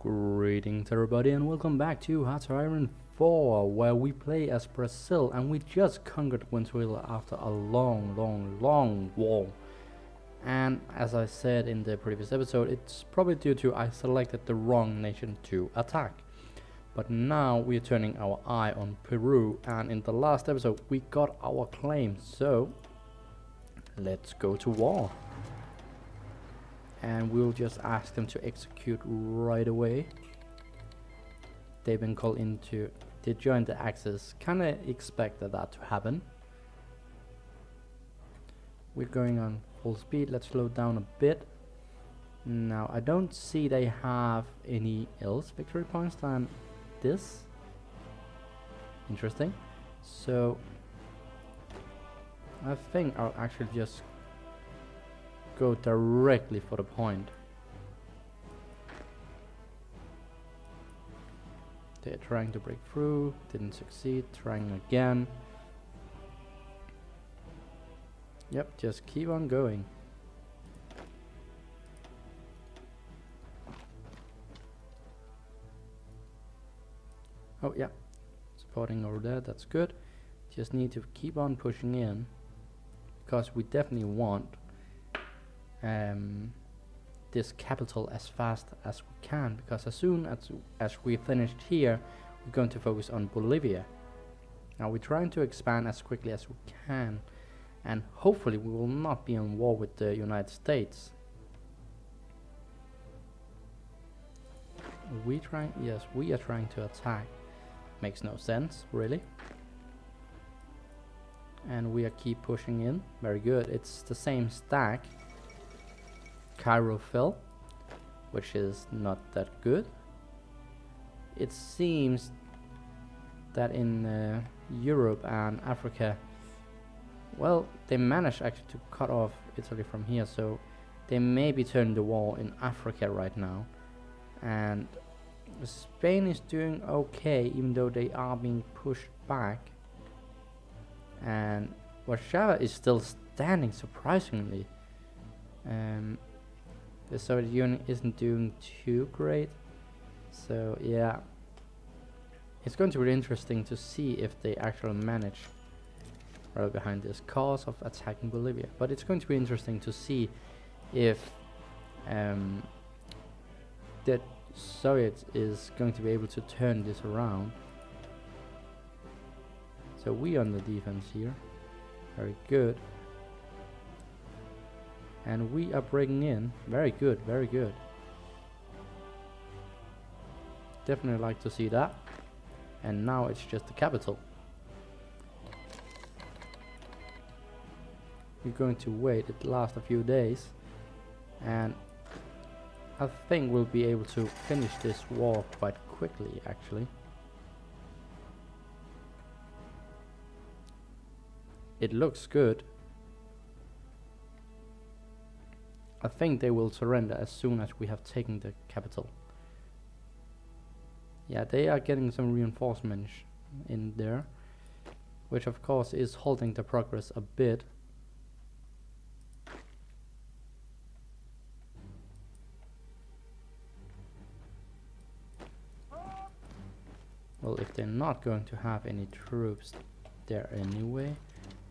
Greetings everybody and welcome back to Hearts of Iron 4, where we play as Brazil and we just conquered Venezuela after a long war. And as I said in the previous episode, it's probably due to I selected the wrong nation to attack. But now we're turning our eye on Peru, and in the last episode we got our claim, so let's go to war. And we'll just ask them to execute right away. They've been called into they joined the Axis. Kinda expected that to happen. We're going on full speed. Let's slow down a bit. Now I don't see they have any else victory points than this. Interesting. So I think I'll actually just go directly for the point. They're trying to break through, didn't succeed, trying again. Yep, just keep on going. Oh yeah, supporting over there, that's good. Just need to keep on pushing in, because we definitely want this capital as fast as we can, because as soon as we finished here, we're going to focus on Bolivia. Now we're trying to expand as quickly as we can, and hopefully we will not be in war with the United States. Yes, we are trying to attack. Makes no sense, really. And we are keep pushing in. Very good. It's the same stack. Cairo fell, which is not that good. It seems that in Europe and Africa, well, they managed actually to cut off Italy from here, so they may be turning the war in Africa right now. And Spain is doing okay, even though they are being pushed back. And Warsaw is still standing, surprisingly. The Soviet Union isn't doing too great, so yeah, it's going to be interesting to see if they actually manage right behind this cause of attacking Bolivia. But it's going to be interesting to see if the Soviets is going to be able to turn this around. So we on the defense here, very good. And we are breaking in. Very good, very good. Definitely like to see that. And now it's just the capital. We're going to wait. It lasts a few days. And I think we'll be able to finish this war quite quickly, actually. It looks good. I think they will surrender as soon as we have taken the capital. Yeah, they are getting some reinforcements in there, which of course is halting the progress a bit. Well, if they're not going to have any troops there anyway,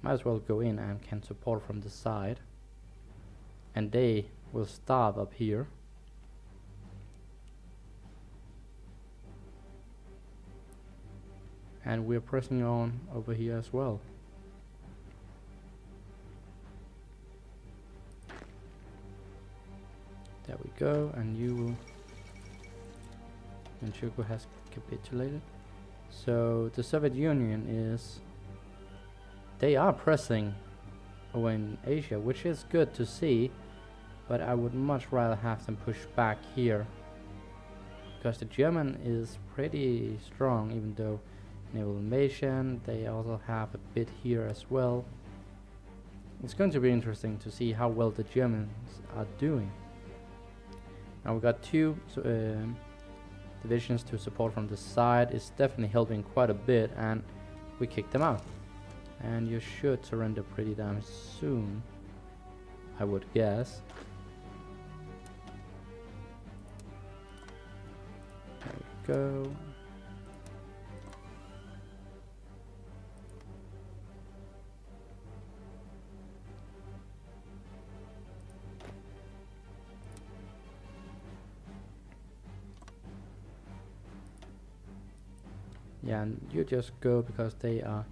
might as well go in and can support from the side. And they will start up here. And we're pressing on over here as well. There we go, and you will. Manchukuo has capitulated. So the Soviet Union is. They are pressing away in Asia, which is good to see. But I would much rather have them push back here, because the German is pretty strong, even though naval invasion, they also have a bit here as well. It's going to be interesting to see how well the Germans are doing. Now we got two divisions to support from the side. It's definitely helping quite a bit, and we kicked them out. And you should surrender pretty damn soon, I would guess. go. Yeah, and you just go because they are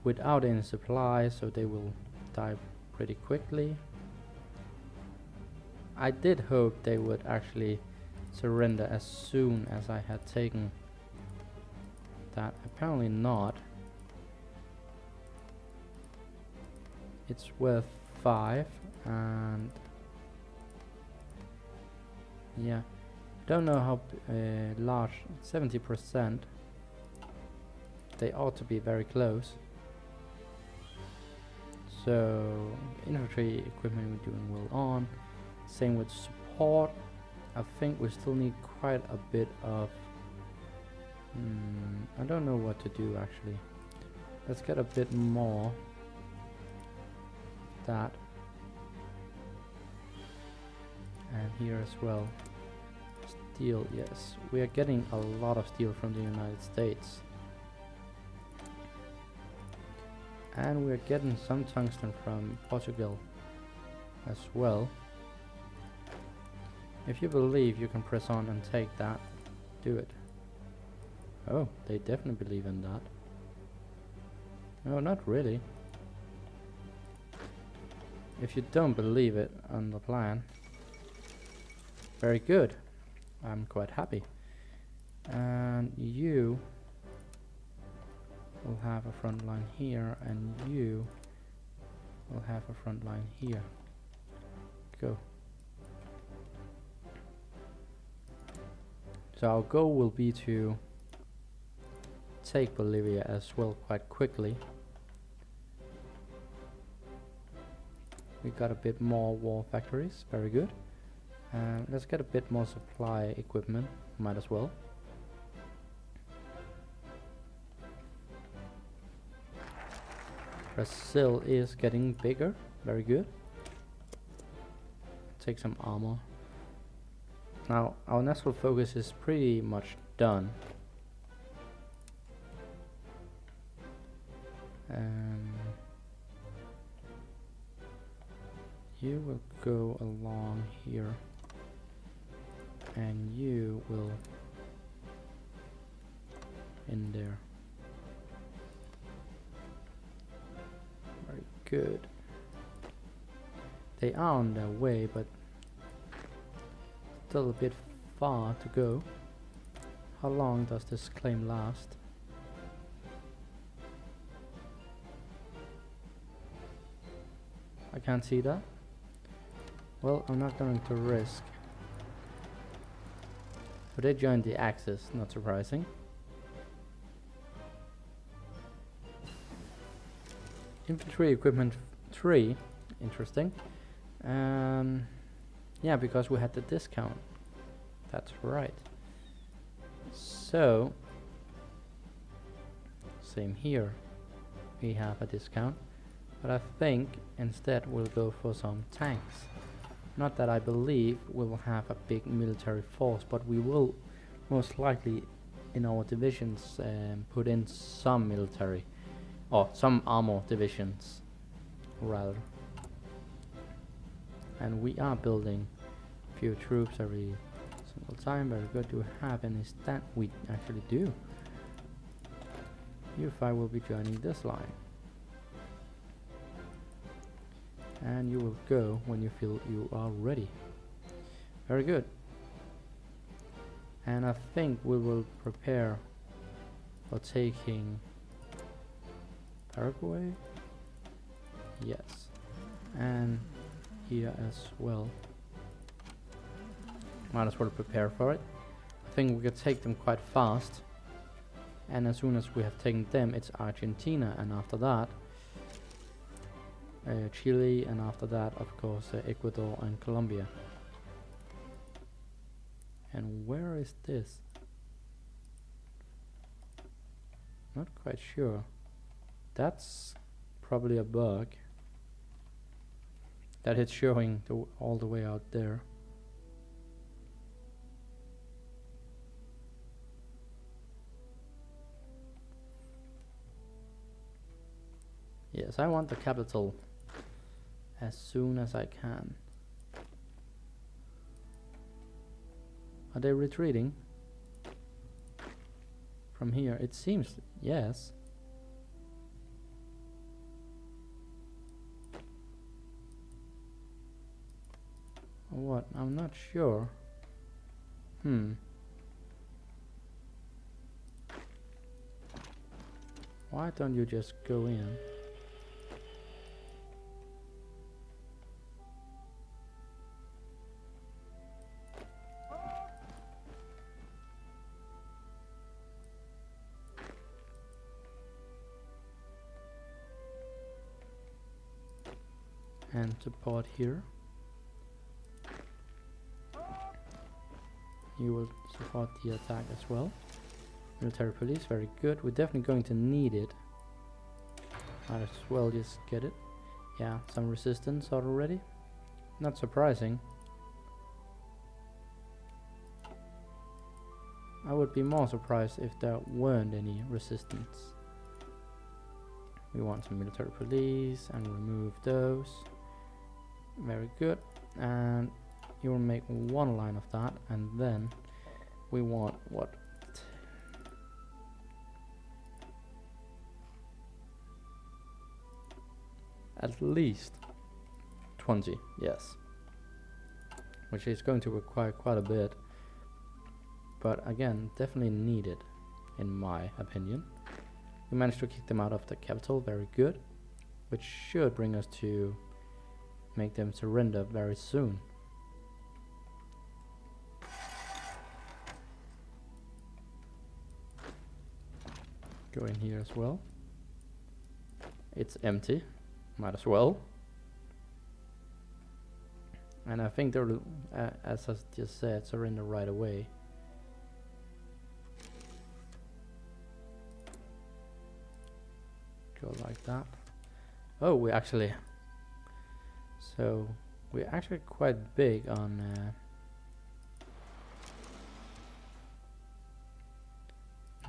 without any supplies, so they will die pretty quickly. I did hope they would actually surrender as soon as I had taken that. Apparently not. It's worth 5, and yeah, don't know how large. 70%. They ought to be very close. So infantry equipment we're doing well on. Same with support. I think we still need quite a bit of I don't know what to do actually. Let's get a bit more that, and here as well. Steel, yes, we are getting a lot of steel from the United States. And we're getting some tungsten from Portugal as well. If you believe you can press on and take that, do it. Oh, they definitely believe in that. No, not really. If you don't believe it on the plan, very good. I'm quite happy. And you will have a front line here, and you will have a front line here. Go. So our goal will be to take Bolivia as well quite quickly. We got a bit more war factories, very good. Let's get a bit more supply equipment, might as well. Brazil is getting bigger, very good. Take some armor. Now our national focus is pretty much done. You will go along here, and you will in there. Very good. They are on their way, but still a bit far to go. How long does this claim last? I can't see that. Well, I'm not going to risk. But they joined the Axis, not surprising. Infantry equipment 3, interesting. Yeah, because we had the discount. That's right. So, same here. We have a discount. But I think instead we'll go for some tanks. Not that I believe we will have a big military force, but we will most likely in our divisions put in some military, or some armor divisions rather. And we are building few troops every single time. Very good. Do we have any stand? We actually do. U5 will be joining this line. And you will go when you feel you are ready. Very good. And I think we will prepare for taking Paraguay. Yes. And here as well. Might as well prepare for it. I think we could take them quite fast. And as soon as we have taken them, it's Argentina, and after that Chile, and after that of course Ecuador and Colombia. And where is this? Not quite sure. That's probably a bug that it's showing all the way out there. Yes, I want the capital as soon as I can. Are they retreating from here? It seems yes. What? I'm not sure. Why don't you just go in? And support here. You will support the attack as well. Military police, very good. We're definitely going to need it. Might as well just get it. Yeah, some resistance already. Not surprising. I would be more surprised if there weren't any resistance. We want some military police and remove those. Very good. And you will make one line of that, and then we want what? At least 20, yes. Which is going to require quite a bit. But again, definitely needed, in my opinion. We managed to kick them out of the capital, very good. Which should bring us to make them surrender very soon. Go in here as well. It's empty. Might as well. And I think they'll, as I just said, surrender right away. Go like that. Oh, we're actually quite big on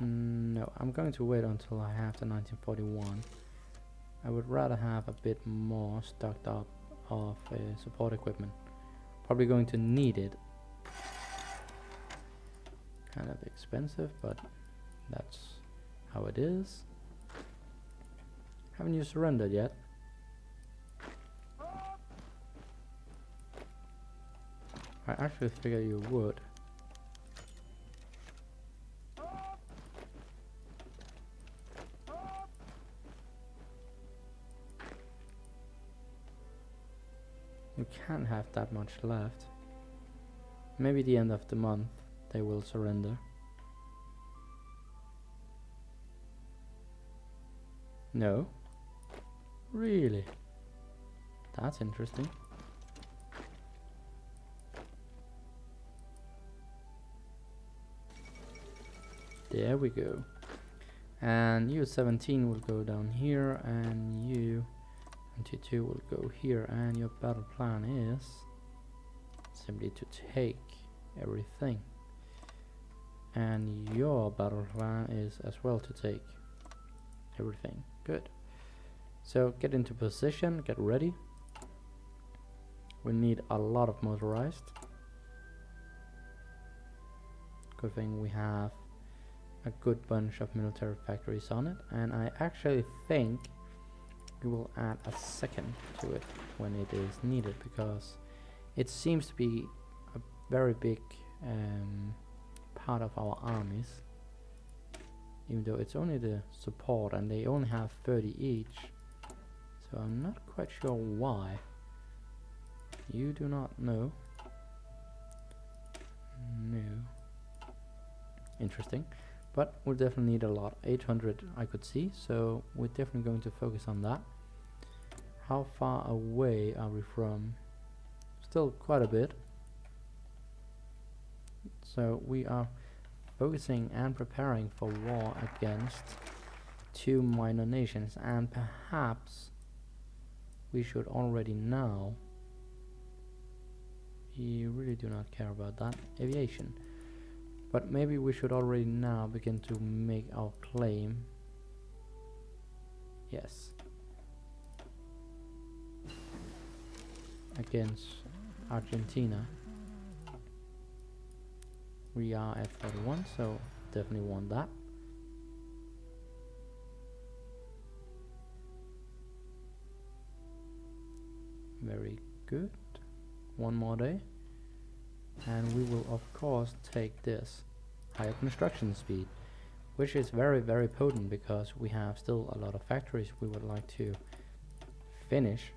no, I'm going to wait until I have the 1941. I would rather have a bit more stocked up of support equipment. Probably going to need it. Kind of expensive, but that's how it is. Haven't you surrendered yet? I actually figured you would. We can't have that much left. Maybe the end of the month they will surrender. No? Really? That's interesting. There we go. And U-17 will go down here, and U-22 will go here, and your battle plan is simply to take everything. And your battle plan is as well to take everything. Good. So get into position, get ready. We need a lot of motorized. Good thing we have a good bunch of military factories on it, and I actually think we will add a second to it when it is needed, because it seems to be a very big part of our armies, even though it's only the support and they only have 30 each. So I'm not quite sure why. You do not know? No. Interesting. But we'll definitely need a lot. 800 I could see, so we're definitely going to focus on that. How far away are we from? Still quite a bit. So we are focusing and preparing for war against two minor nations, and perhaps we should already now. You really do not care about that. Aviation. But maybe we should already now begin to make our claim. Yes. against Argentina. We are at 41, so definitely want that. Very good. One more day. And we will of course take this higher construction speed, which is very, very potent because we have still a lot of factories we would like to finish.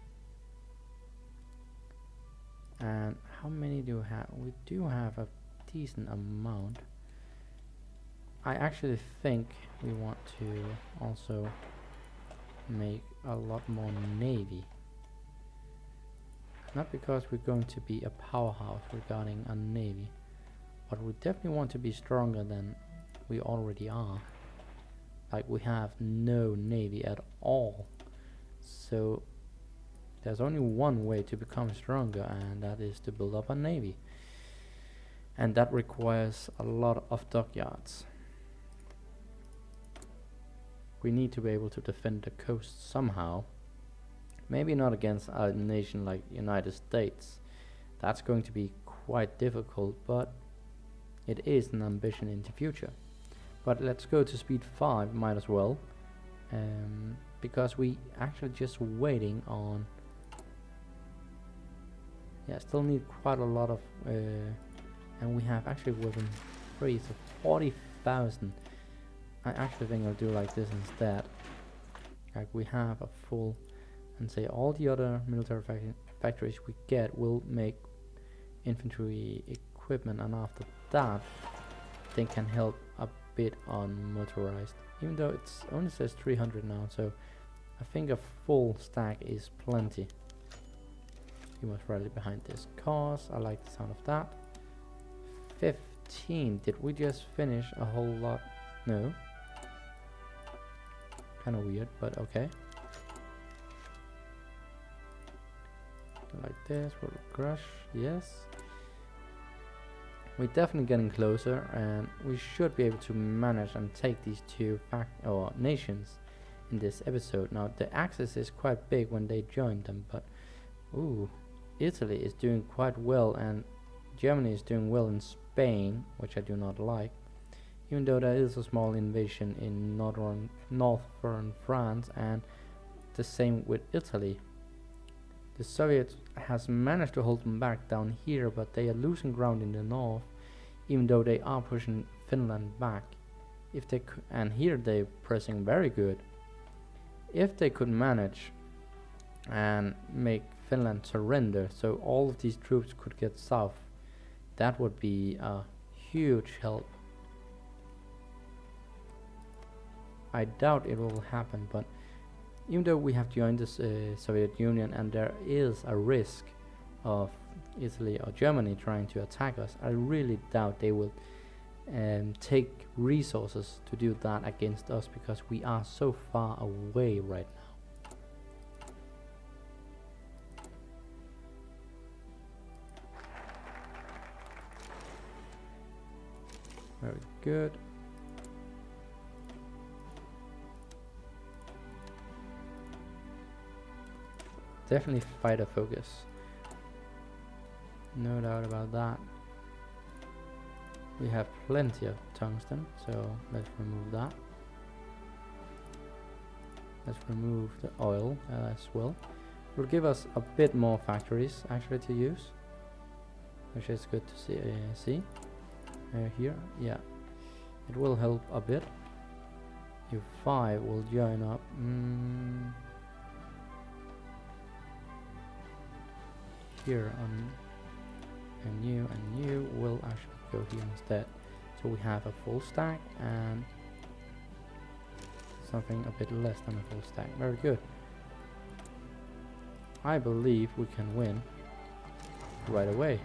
And how many do we have? We do have a decent amount. I actually think we want to also make a lot more navy. Not because we're going to be a powerhouse regarding a navy, but we definitely want to be stronger than we already are. Like, we have no navy at all. So there's only one way to become stronger, and that is to build up a navy. And that requires a lot of dockyards. We need to be able to defend the coast somehow. Maybe not against a nation like United States. That's going to be quite difficult, but it is an ambition in the future. But let's go to speed 5, might as well. Because we actually just waiting on... Yeah, still need quite a lot of... and we have actually weapon 3, so 40,000. I actually think I'll do like this instead. Like, we have a full... and say all the other military factories we get will make infantry equipment, and after that they can help a bit on motorized, even though it's only says 300 now, so I think a full stack is plenty. You must rally behind this cause. I like the sound of that. 15. Did we just finish a whole lot? No. Kind of weird, but okay. Like this, we'll crush, yes. We're definitely getting closer, and we should be able to manage and take these two nations in this episode. Now, the Axis is quite big when they join them, but ooh, Italy is doing quite well, and Germany is doing well in Spain, which I do not like. Even though there is a small invasion in northern France, and the same with Italy. The Soviets has managed to hold them back down here, but they are losing ground in the north, even though they are pushing Finland back. If they and here they're pressing very good. If they could manage and make Finland surrender, so all of these troops could get south, that would be a huge help. I doubt it will happen, but even though we have joined the Soviet Union and there is a risk of Italy or Germany trying to attack us, I really doubt they will take resources to do that against us, because we are so far away right now. Very good. Definitely fighter focus. No doubt about that. We have plenty of tungsten, so let's remove that. Let's remove the oil as well. It will give us a bit more factories actually to use, which is good to see. Here, yeah, it will help a bit. U5 will join up. Here on and you will actually go here instead, so we have a full stack and something a bit less than a full stack. Very good. I believe we can win right away.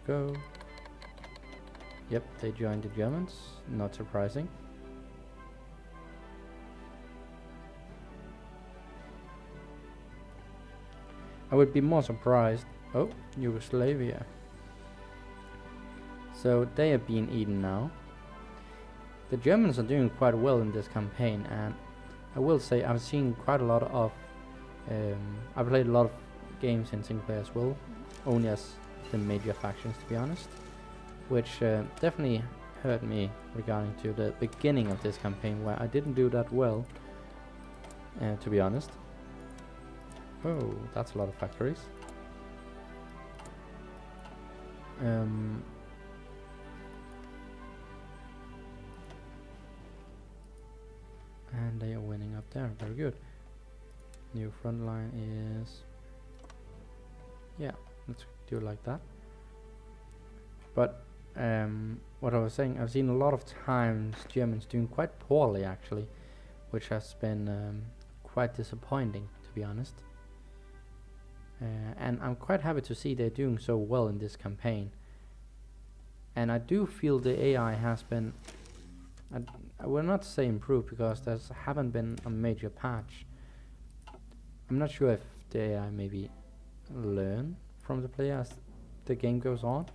Go. Yep, they joined the Germans, not surprising. I would be more surprised. Oh, Yugoslavia. So they are being eaten now. The Germans are doing quite well in this campaign, and I will say I've seen quite a lot of I've played a lot of games in single player as well, only as the major factions to be honest, which definitely hurt me regarding to the beginning of this campaign where I didn't do that well, to be honest. Oh, that's a lot of factories. And they are winning up there, very good. New front line is, yeah, let's do it like that. But what I was saying, I've seen a lot of times Germans doing quite poorly actually, which has been quite disappointing to be honest. And I'm quite happy to see they're doing so well in this campaign. And I do feel the AI has been, I will not say improved because there haven't been a major patch. I'm not sure if the AI maybe learn from the player as the game goes on.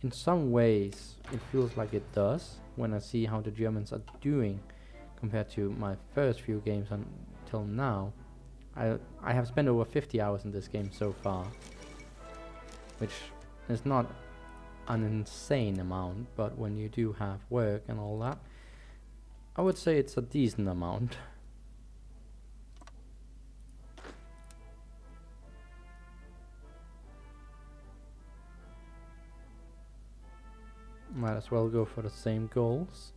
In some ways it feels like it does when I see how the Germans are doing compared to my first few games until now. I have spent over 50 hours in this game so far, which is not an insane amount, but when you do have work and all that, I would say it's a decent amount. Might as well go for the same goals.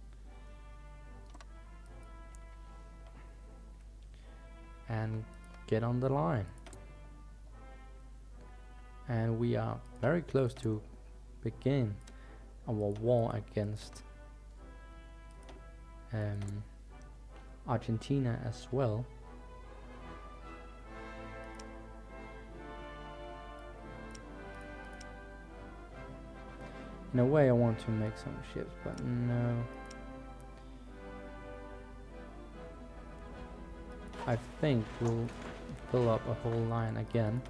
And get on the line. And we are very close to begin our war against Argentina as well. In a way I want to make some ships, but no. I think we'll fill up a whole line again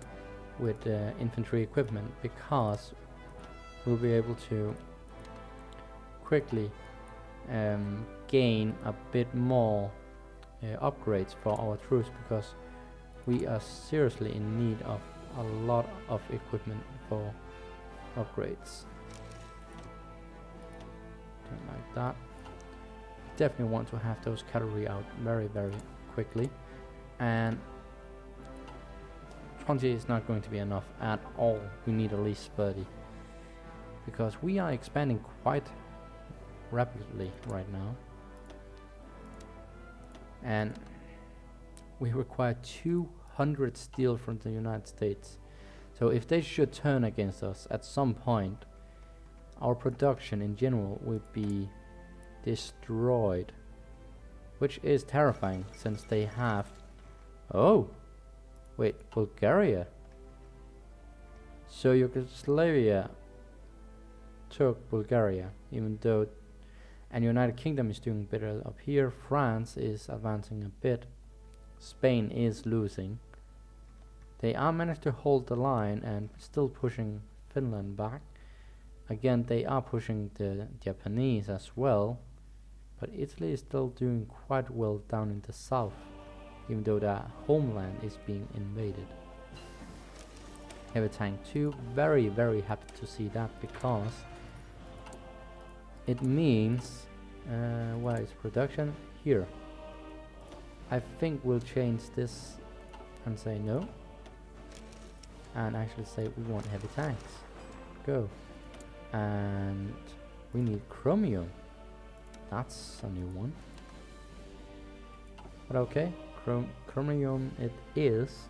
with infantry equipment, because we'll be able to quickly gain a bit more upgrades for our troops, because we are seriously in need of a lot of equipment for upgrades. Like that. Definitely want to have those cavalry out very quickly, and 20 is not going to be enough at all. We need at least 30, because we are expanding quite rapidly right now, and we require 200 steel from the United States. So if they should turn against us at some point, our production in general will be destroyed, which is terrifying since they have, oh wait, Bulgaria. So Yugoslavia took Bulgaria, even though, and United Kingdom is doing better up here. France is advancing a bit. Spain is losing. They are managed to hold the line and still pushing Finland back. Again, they are pushing the Japanese as well, but Italy is still doing quite well down in the south, even though their homeland is being invaded. Heavy tank 2, very happy to see that, because it means, where is production? Here. I think we'll change this and say no, and actually say we want heavy tanks. Go. And we need chromium. That's a new one. But okay, chromium it is.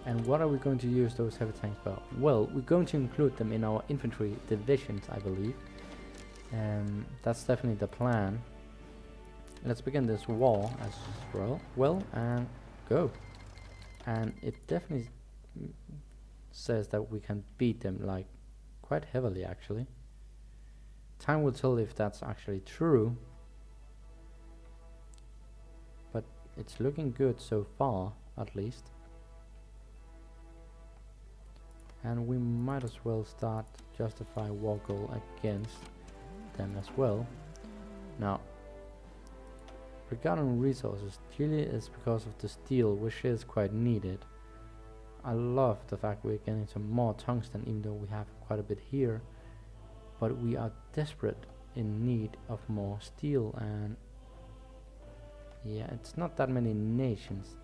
And what are we going to use those heavy tanks for? Well, we're going to include them in our infantry divisions, I believe. That's definitely the plan. Let's begin this war as well, and go. And it definitely says that we can beat them, like, quite heavily actually. Time will tell if that's actually true, but it's looking good so far, at least. And we might as well start justify war goal against them as well. Now, Regarding resources, clearly it's because of the steel, which is quite needed. I love the fact we're getting some more tungsten, even though we have quite a bit here. But we are desperate in need of more steel, and yeah, it's not that many nations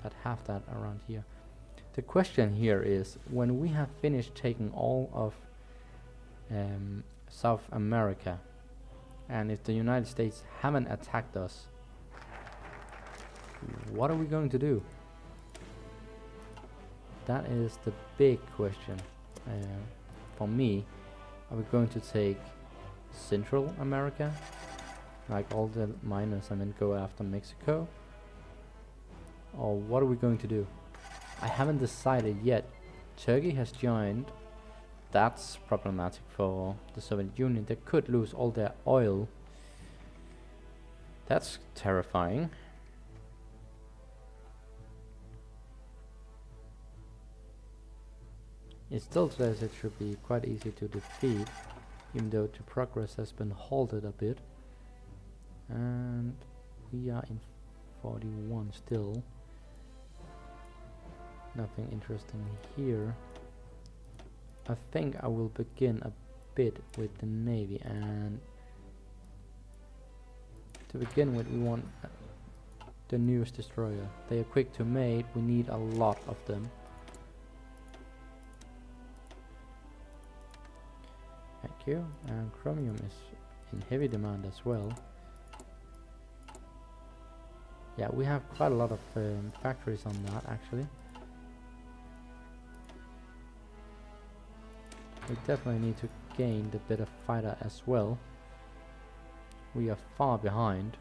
that have that around here. The question here is, when we have finished taking all of South America, and if the United States haven't attacked us, what are we going to do? That is the big question. For me, are we going to take Central America, like all the miners, and then go after Mexico? Or what are we going to do? I haven't decided yet. Turkey has joined. That's problematic for the Soviet Union. They could lose all their oil. That's terrifying. It still says it should be quite easy to defeat, even though the progress has been halted a bit. And we are in 41 still. Nothing interesting here. I think I will begin a bit with the Navy, and to begin with we want the newest destroyer. They are quick to make, we need a lot of them. Thank you. And chromium is in heavy demand as well. Yeah, we have quite a lot of factories on that actually. We definitely need to gain the better fighter as well. We are far behind.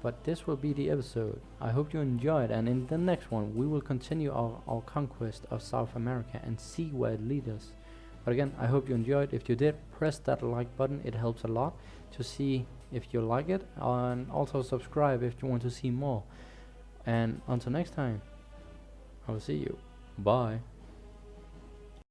But this will be the episode. I hope you enjoyed, and in the next one we will continue our conquest of South America and see where it leads us. But again, I hope you enjoyed. If you did, press that like button, it helps a lot to see if you like it, and also subscribe if you want to see more. And until next time, I will see you. Bye.